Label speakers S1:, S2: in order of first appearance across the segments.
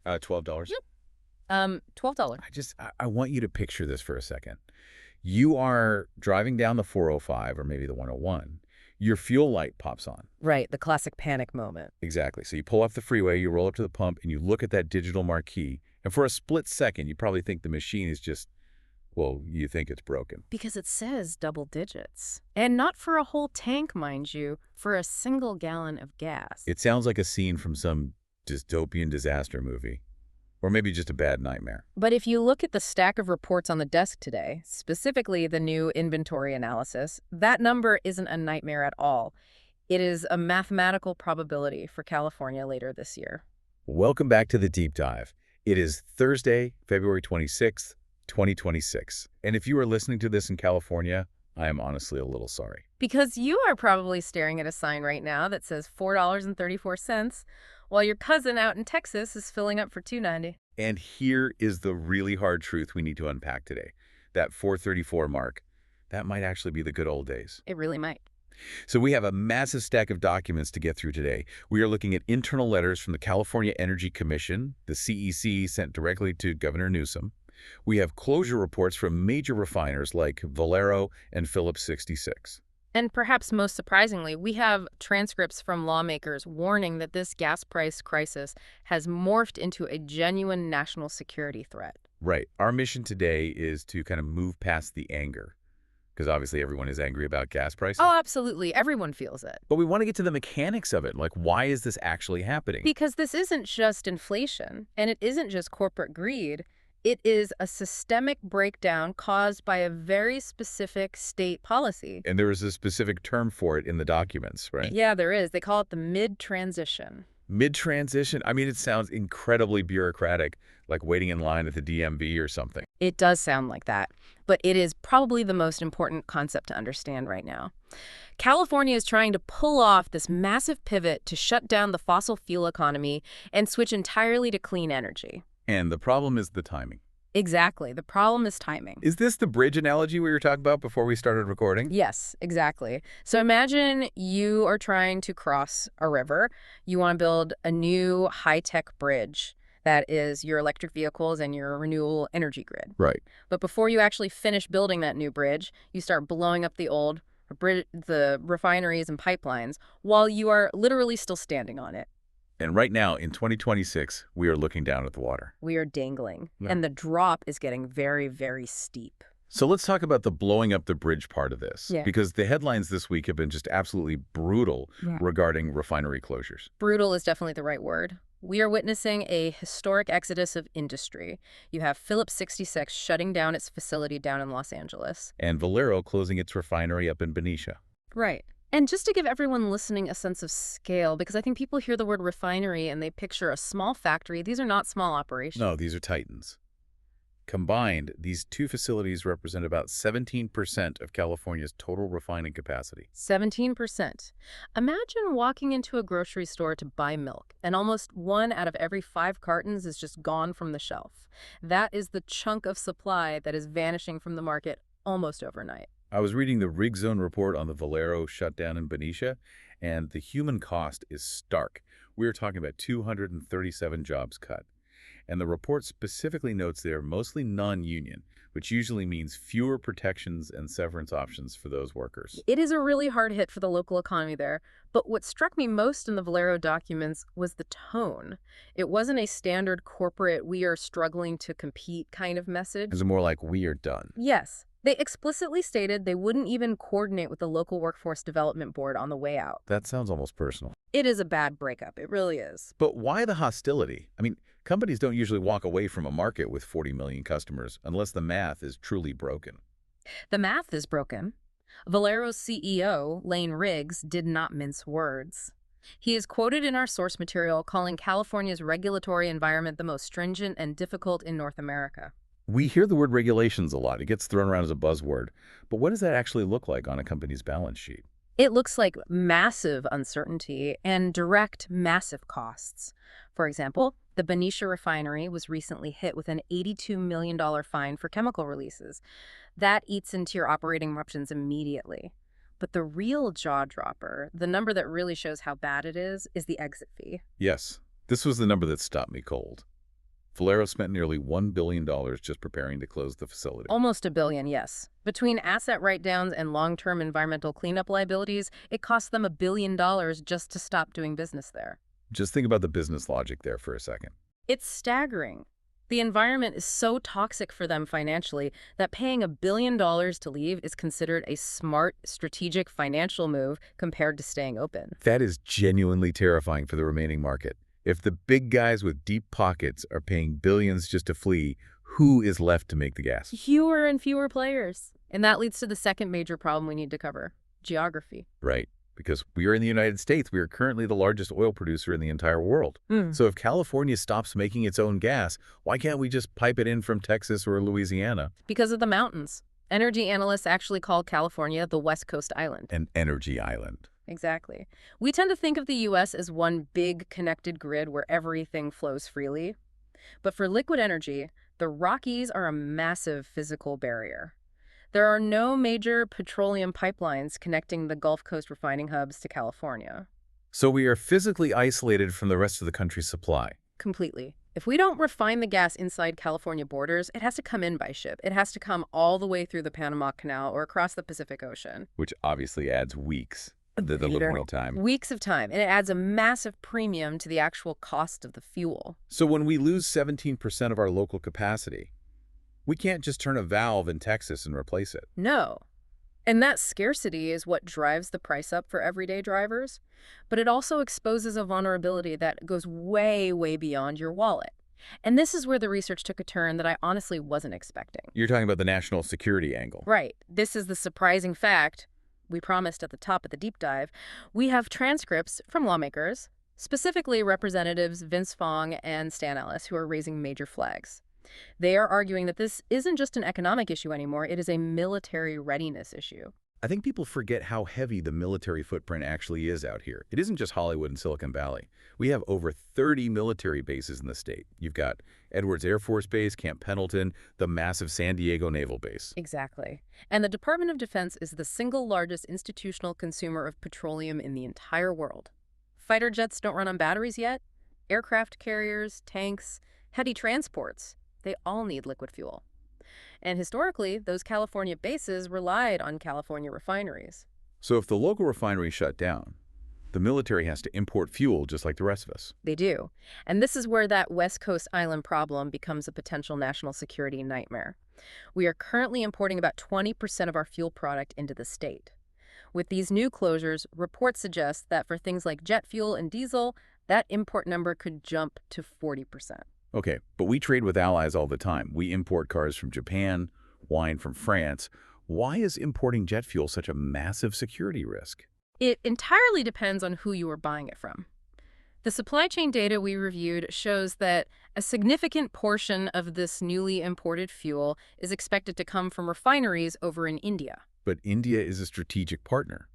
S1: $12.
S2: Yep. $12.
S1: I want you to picture this for a second. You are driving down the 405 or maybe the 101. Your fuel light pops on.
S2: Right, the classic panic moment.
S1: Exactly. So you pull off the freeway, you roll up to the pump, and you look at that digital marquee. And for a split second, you probably think the machine is just, well, you think it's broken.
S2: Because it says double digits. And not for a whole tank, mind you, for a single gallon of gas.
S1: It sounds like a scene from some dystopian disaster movie. Or maybe just a bad nightmare.
S2: But if you look at the stack of reports on the desk today, specifically the new inventory analysis, that number isn't a nightmare at all. It is a mathematical probability for California later this year.
S1: Welcome back to the Deep Dive. It is Thursday, February 26th, 2026. And if you are listening to this in California, I am honestly a little sorry.
S2: Because you are probably staring at a sign right now that says $4.34, while your cousin out in Texas is filling up for $2.90.
S1: And here is the really hard truth we need to unpack today. That 434 mark, that might actually be the good old days.
S2: It really might.
S1: So we have a massive stack of documents to get through today. We are looking at internal letters from the California Energy Commission, the CEC sent directly to Governor Newsom. We have closure reports from major refiners like Valero and Phillips 66.
S2: And perhaps most surprisingly, we have transcripts from lawmakers warning that this gas price crisis has morphed into a genuine national security threat.
S1: Right. Our mission today is to kind of move past the anger, because obviously everyone is angry about gas prices.
S2: Oh, absolutely. Everyone feels it.
S1: But we want to get to the mechanics of it. Like, why is this actually happening?
S2: Because this isn't just inflation, and it isn't just corporate greed. It is a systemic breakdown caused by a very specific state policy.
S1: And there is a specific term for it in the documents, right?
S2: Yeah, there is. They call it the mid-transition.
S1: Mid-transition? I mean, it sounds incredibly bureaucratic, like waiting in line at the DMV or something.
S2: It does sound like that, but it is probably the most important concept to understand right now. California is trying to pull off this massive pivot to shut down the fossil fuel economy and switch entirely to clean energy.
S1: And the problem is the timing.
S2: Exactly. The problem is timing.
S1: Is this the bridge analogy we were talking about before we started recording?
S2: Yes, exactly. So imagine you are trying to cross a river. You want to build a new high-tech bridge that is your electric vehicles and your renewable energy grid.
S1: Right.
S2: But before you actually finish building that new bridge, you start blowing up the refineries and pipelines while you are literally still standing on it.
S1: And right now, in 2026, we are looking down at the water.
S2: We are dangling,
S1: Yeah.
S2: and the drop is getting very, very steep.
S1: So let's talk about the blowing up the bridge part of this.
S2: Yeah.
S1: Because the headlines this week have been just absolutely brutal regarding refinery closures.
S2: Brutal is definitely the right word. We are witnessing a historic exodus of industry. You have Phillips 66 shutting down its facility down in Los Angeles.
S1: And Valero closing its refinery up in Benicia.
S2: Right. And just to give everyone listening a sense of scale, because I think people hear the word refinery and they picture a small factory. These are not small operations.
S1: No, these are titans. Combined, these two facilities represent about 17% of California's total refining capacity.
S2: 17%. Imagine walking into a grocery store to buy milk, and almost 1 out of every 5 cartons is just gone from the shelf. That is the chunk of supply that is vanishing from the market almost overnight.
S1: I was reading the Rig Zone report on the Valero shutdown in Benicia, and the human cost is stark. We're talking about 237 jobs cut. And the report specifically notes they are mostly non-union, which usually means fewer protections and severance options for those workers.
S2: It is a really hard hit for the local economy there, but what struck me most in the Valero documents was the tone. It wasn't a standard corporate, we are struggling to compete kind of message.
S1: It's more like, we are done.
S2: Yes. They explicitly stated they wouldn't even coordinate with the local workforce development board on the way out.
S1: That sounds almost personal.
S2: It is a bad breakup. It really is.
S1: But why the hostility? I mean, companies don't usually walk away from a market with 40 million customers unless the math is truly broken.
S2: The math is broken. Valero's CEO, Lane Riggs, did not mince words. He is quoted in our source material calling California's regulatory environment the most stringent and difficult in North America.
S1: We hear the word regulations a lot. It gets thrown around as a buzzword. But what does that actually look like on a company's balance sheet?
S2: It looks like massive uncertainty and direct massive costs. For example, the Benicia refinery was recently hit with an $82 million fine for chemical releases. That eats into your operating margins immediately. But the real jaw-dropper, the number that really shows how bad it is the exit fee.
S1: Yes, this was the number that stopped me cold. Valero spent nearly $1 billion just preparing to close the facility.
S2: Almost a billion, yes. Between asset write-downs and long-term environmental cleanup liabilities, it cost them $1 billion just to stop doing business there.
S1: Just think about the business logic there for a second.
S2: It's staggering. The environment is so toxic for them financially that paying $1 billion to leave is considered a smart, strategic financial move compared to staying open.
S1: That is genuinely terrifying for the remaining market. If the big guys with deep pockets are paying billions just to flee, who is left to make the gas?
S2: Fewer and fewer players. And that leads to the second major problem we need to cover: geography.
S1: Right. Because we are in the United States, we are currently the largest oil producer in the entire world. So if California stops making its own gas, why can't we just pipe it in from Texas or Louisiana?
S2: Because of the mountains. Energy analysts actually call California the West Coast Island.
S1: An energy island.
S2: Exactly. We tend to think of the U.S. as one big connected grid where everything flows freely. But for liquid energy, the Rockies are a massive physical barrier. There are no major petroleum pipelines connecting the Gulf Coast refining hubs to California.
S1: So we are physically isolated from the rest of the country's supply.
S2: Completely. If we don't refine the gas inside California borders, it has to come in by ship. It has to come all the way through the Panama Canal or across the Pacific Ocean.
S1: Which obviously adds weeks. The delivery time.
S2: Weeks of time, and it adds a massive premium to the actual cost of the fuel.
S1: So when we lose 17% of our local capacity, we can't just turn a valve in Texas and replace it.
S2: No. And that scarcity is what drives the price up for everyday drivers. But it also exposes a vulnerability that goes way, way beyond your wallet. And this is where the research took a turn that I honestly wasn't expecting.
S1: You're talking about the national security angle.
S2: Right. This is the surprising fact we promised at the top of the deep dive. We have transcripts from lawmakers, specifically Representatives Vince Fong and Stan Ellis, who are raising major flags. They are arguing that this isn't just an economic issue anymore, it is a military readiness issue.
S1: I think people forget how heavy the military footprint actually is out here. It isn't just Hollywood and Silicon Valley. We have over 30 military bases in the state. You've got Edwards Air Force Base, Camp Pendleton, the massive San Diego Naval Base.
S2: Exactly. And the Department of Defense is the single largest institutional consumer of petroleum in the entire world. Fighter jets don't run on batteries yet. Aircraft carriers, tanks, heavy transports, they all need liquid fuel. And historically, those California bases relied on California refineries.
S1: So if the local refinery shut down, the military has to import fuel just like the rest of us.
S2: They do. And this is where that West Coast Island problem becomes a potential national security nightmare. We are currently importing about 20% of our fuel product into the state. With these new closures, reports suggest that for things like jet fuel and diesel, that import number could jump to 40%.
S1: Okay, but we trade with allies all the time. We import cars from Japan, wine from France. Why is importing jet fuel such a massive security risk?
S2: It entirely depends on who you are buying it from. The supply chain data we reviewed shows that a significant portion of this newly imported fuel is expected to come from refineries over in India.
S1: But India is a strategic partner.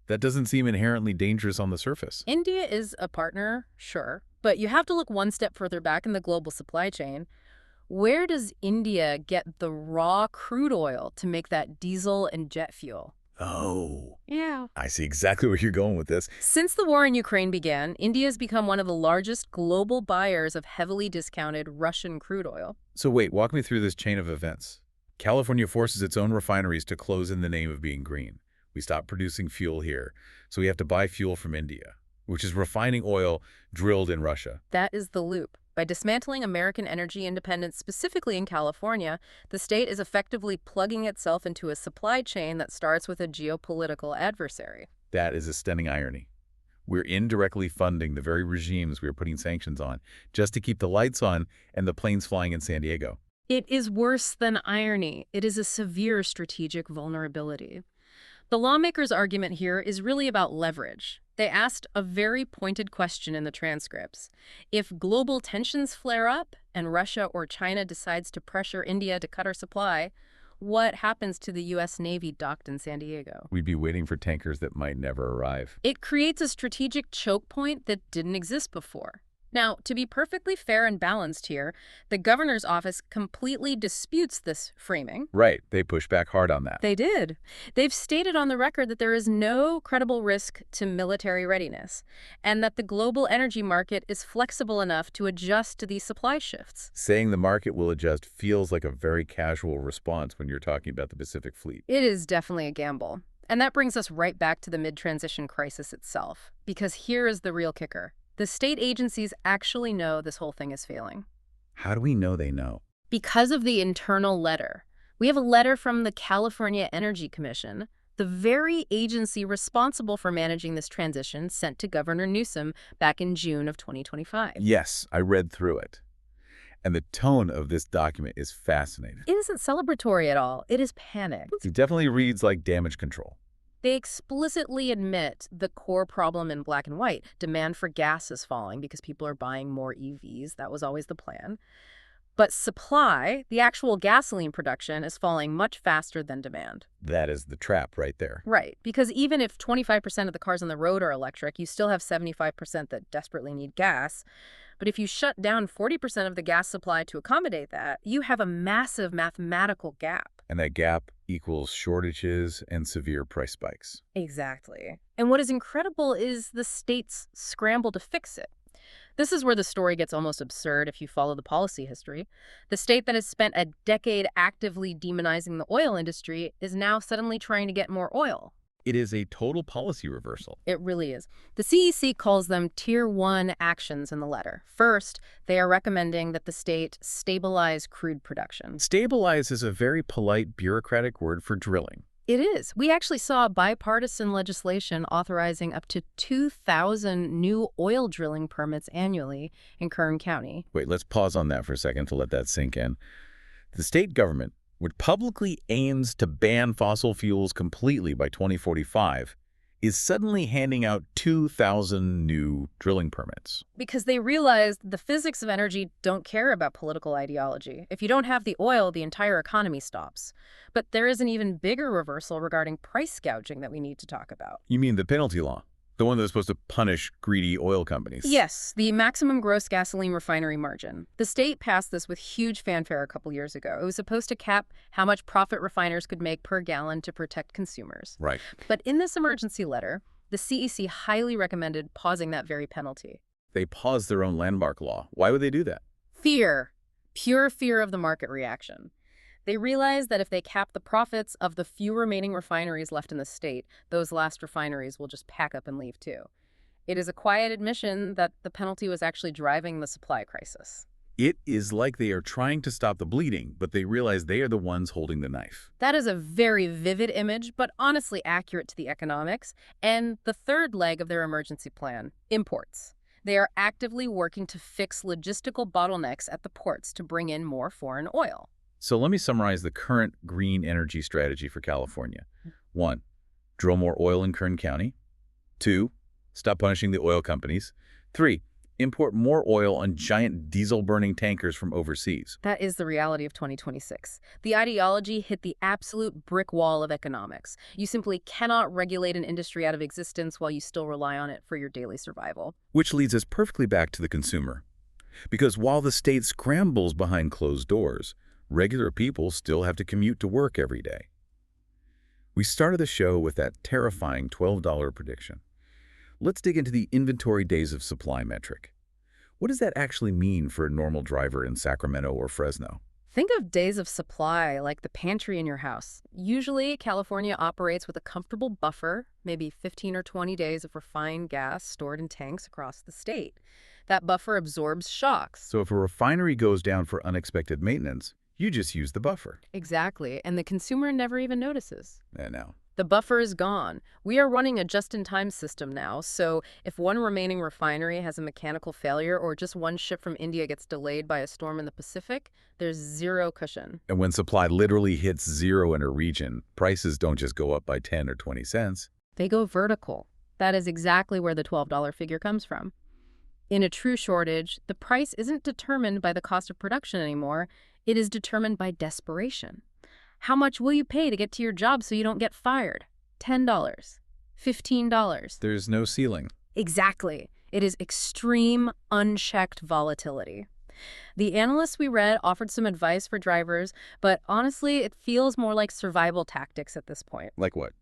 S1: That doesn't seem inherently dangerous on the surface.
S2: India is a partner, sure, but you have to look one step further back in the global supply chain. Where does India get the raw crude oil to make that diesel and jet fuel?
S1: Oh.
S2: Yeah.
S1: I see exactly where you're going with this.
S2: Since the war in Ukraine began, India has become one of the largest global buyers of heavily discounted Russian crude oil.
S1: So wait, walk me through this chain of events. California forces its own refineries to close in the name of being green. We stop producing fuel here, so we have to buy fuel from India, which is refining oil drilled in Russia.
S2: That is the loop. By dismantling American energy independence, specifically in California, the state is effectively plugging itself into a supply chain that starts with a geopolitical adversary.
S1: That is a stunning irony. We're indirectly funding the very regimes we are putting sanctions on, just to keep the lights on and the planes flying in San Diego.
S2: It is worse than irony. It is a severe strategic vulnerability. The lawmakers' argument here is really about leverage. They asked a very pointed question in the transcripts. If global tensions flare up and Russia or China decides to pressure India to cut our supply, what happens to the U.S. Navy docked in San Diego?
S1: We'd be waiting for tankers that might never arrive.
S2: It creates a strategic choke point that didn't exist before. Now, to be perfectly fair and balanced here, the governor's office completely disputes this framing.
S1: Right, they push back hard on that.
S2: They did. They've stated on the record that there is no credible risk to military readiness, and that the global energy market is flexible enough to adjust to these supply shifts.
S1: Saying the market will adjust feels like a very casual response when you're talking about the Pacific Fleet.
S2: It is definitely a gamble. And that brings us right back to the mid-transition crisis itself, because here is the real kicker. The state agencies actually know this whole thing is failing.
S1: How do we know they know?
S2: Because of the internal letter. We have a letter from the California Energy Commission, the very agency responsible for managing this transition, sent to Governor Newsom back in June of 2025.
S1: Yes, I read through it. And the tone of this document is fascinating.
S2: It isn't celebratory at all. It is panicked.
S1: It definitely reads like damage control.
S2: They explicitly admit the core problem in black and white. Demand for gas is falling because people are buying more EVs. That was always the plan. But supply, the actual gasoline production, is falling much faster than demand.
S1: That is the trap right there.
S2: Right, because even if 25% of the cars on the road are electric, you still have 75% that desperately need gas. But if you shut down 40% of the gas supply to accommodate that, you have a massive mathematical gap.
S1: And that gap equals shortages and severe price spikes.
S2: Exactly. And what is incredible is the state's scramble to fix it. This is where the story gets almost absurd if you follow the policy history. The state that has spent a decade actively demonizing the oil industry is now suddenly trying to get more oil.
S1: It is a total policy reversal.
S2: It really is. The CEC calls them Tier 1 actions in the letter. First, they are recommending that the state stabilize crude production.
S1: Stabilize is a very polite bureaucratic word for drilling.
S2: It is. We actually saw bipartisan legislation authorizing up to 2,000 new oil drilling permits annually in Kern County.
S1: Wait, let's pause on that for a second to let that sink in. The state government, which publicly aims to ban fossil fuels completely by 2045, is suddenly handing out 2,000 new drilling permits.
S2: Because they realized the physics of energy don't care about political ideology. If you don't have the oil, the entire economy stops. But there is an even bigger reversal regarding price gouging that we need to talk about.
S1: You mean the penalty law? The one that's supposed to punish greedy oil companies?
S2: Yes, the maximum gross gasoline refinery margin. The state passed this with huge fanfare a couple years ago. It was supposed to cap how much profit refiners could make per gallon to protect consumers.
S1: Right.
S2: But in this emergency letter, the CEC highly recommended pausing that very penalty.
S1: They paused their own landmark law. Why would they do that?
S2: Fear. Pure fear of the market reaction. They realized that if they cap the profits of the few remaining refineries left in the state, those last refineries will just pack up and leave too. It is a quiet admission that the penalty was actually driving the supply crisis.
S1: It is like they are trying to stop the bleeding, but they realize they are the ones holding the knife.
S2: That is a very vivid image, but honestly accurate to the economics. And the third leg of their emergency plan, imports. They are actively working to fix logistical bottlenecks at the ports to bring in more foreign oil.
S1: So let me summarize the current green energy strategy for California. 1, drill more oil in Kern County. 2, stop punishing the oil companies. 3, import more oil on giant diesel-burning tankers from overseas.
S2: That is the reality of 2026. The ideology hit the absolute brick wall of economics. You simply cannot regulate an industry out of existence while you still rely on it for your daily survival.
S1: Which leads us perfectly back to the consumer. Because while the state scrambles behind closed doors, regular people still have to commute to work every day. We started the show with that terrifying $12 prediction. Let's dig into the inventory days of supply metric. What does that actually mean for a normal driver in Sacramento or Fresno?
S2: Think of days of supply like the pantry in your house. Usually, California operates with a comfortable buffer, maybe 15 or 20 days of refined gas stored in tanks across the state. That buffer absorbs shocks.
S1: So if a refinery goes down for unexpected maintenance, you just use the buffer.
S2: Exactly, and the consumer never even notices.
S1: No.
S2: The buffer is gone. We are running a just-in-time system now, so if one remaining refinery has a mechanical failure or just one ship from India gets delayed by a storm in the Pacific, there's zero cushion.
S1: And when supply literally hits zero in a region, prices don't just go up by 10 or 20 cents.
S2: They go vertical. That is exactly where the $12 figure comes from. In a true shortage, the price isn't determined by the cost of production anymore. It is determined by desperation. How much will you pay to get to your job so you don't get fired? $10, $15.
S1: There's no ceiling.
S2: Exactly. It is extreme, unchecked volatility. The analysts we read offered some advice for drivers, but honestly, it feels more like survival tactics at this point.
S1: Like what?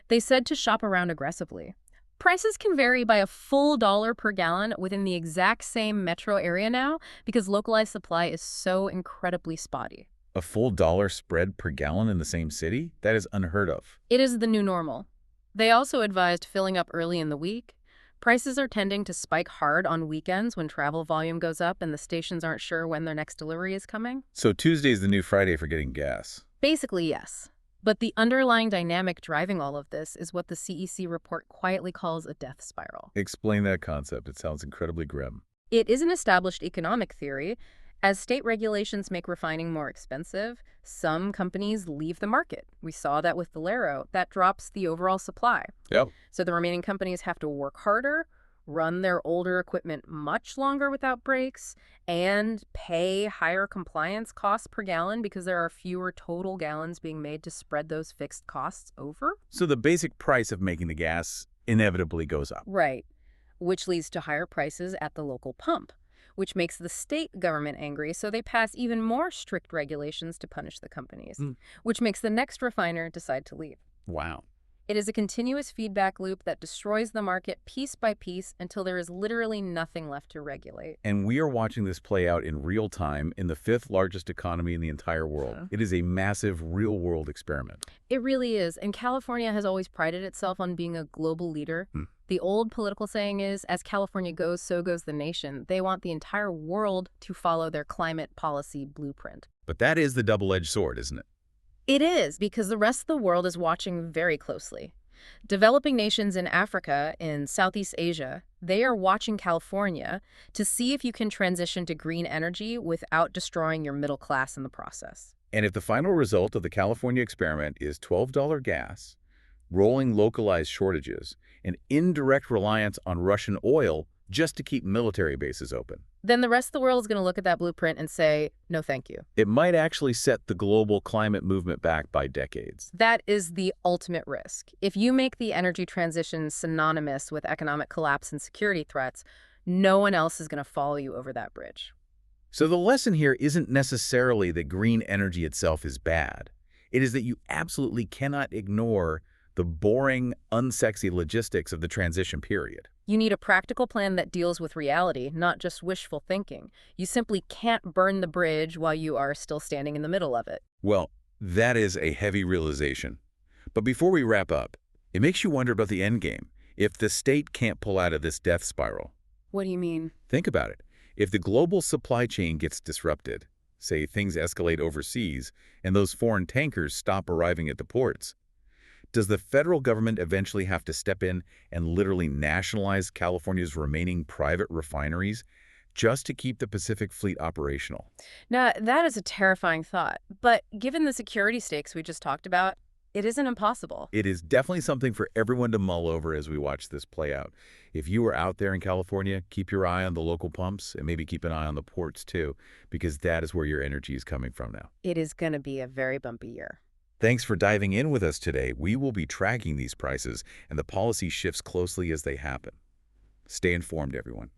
S2: They said to shop around aggressively. Prices can vary by a full dollar per gallon within the exact same metro area now because localized supply is so incredibly spotty.
S1: A full dollar spread per gallon in the same city? That is unheard of.
S2: It is the new normal. They also advised filling up early in the week. Prices are tending to spike hard on weekends when travel volume goes up and the stations aren't sure when their next delivery is coming.
S1: So Tuesday's the new Friday for getting gas.
S2: Basically, yes. But the underlying dynamic driving all of this is what the CEC report quietly calls a death spiral.
S1: Explain that concept. It sounds incredibly grim.
S2: It is an established economic theory. As state regulations make refining more expensive, some companies leave the market. We saw that with Valero. That drops the overall supply.
S1: Yep.
S2: So the remaining companies have to work harder, run their older equipment much longer without breaks, and pay higher compliance costs per gallon because there are fewer total gallons being made to spread those fixed costs over.
S1: So the basic price of making the gas inevitably goes up.
S2: Right, which leads to higher prices at the local pump, which makes the state government angry, so they pass even more strict regulations to punish the companies, which makes the next refiner decide to leave.
S1: Wow.
S2: It is a continuous feedback loop that destroys the market piece by piece until there is literally nothing left to regulate.
S1: And we are watching this play out in real time in the fifth largest economy in the entire world. It is a massive real-world experiment.
S2: It really is, and California has always prided itself on being a global leader. The old political saying is, as California goes, so goes the nation. They want the entire world to follow their climate policy blueprint.
S1: But that is the double-edged sword, isn't it?
S2: It is, because the rest of the world is watching very closely. Developing nations in Africa, in Southeast Asia, they are watching California to see if you can transition to green energy without destroying your middle class in the process.
S1: And if the final result of the California experiment is $12 gas, rolling localized shortages, and indirect reliance on Russian oil just to keep military bases open,
S2: then the rest of the world is going to look at that blueprint and say, no thank you.
S1: it might actually set the global climate movement back by decades.
S2: That is the ultimate risk. If you make the energy transition synonymous with economic collapse and security threats, no one else is going to follow you over that bridge.
S1: So the lesson here isn't necessarily that green energy itself is bad. It is that you absolutely cannot ignore the boring, unsexy logistics of the transition period.
S2: You need a practical plan that deals with reality, not just wishful thinking. You simply can't burn the bridge while you are still standing in the middle of it.
S1: Well, that is a heavy realization. But before we wrap up, it makes you wonder about the end game. If the state can't pull out of this death spiral,
S2: What do you mean?
S1: think about it. If the global supply chain gets disrupted, say things escalate overseas, and those foreign tankers stop arriving at the ports, does the federal government eventually have to step in and literally nationalize California's remaining private refineries just to keep the Pacific Fleet operational?
S2: Now, that is a terrifying thought. But given the security stakes we just talked about, it isn't impossible.
S1: It is definitely something for everyone to mull over as we watch this play out. If you are out there in California, keep your eye on the local pumps and maybe keep an eye on the ports too, because that is where your energy is coming from now.
S2: It is going to be a very bumpy year.
S1: Thanks for diving in with us today. We will be tracking these prices and the policy shifts closely as they happen. Stay informed, everyone.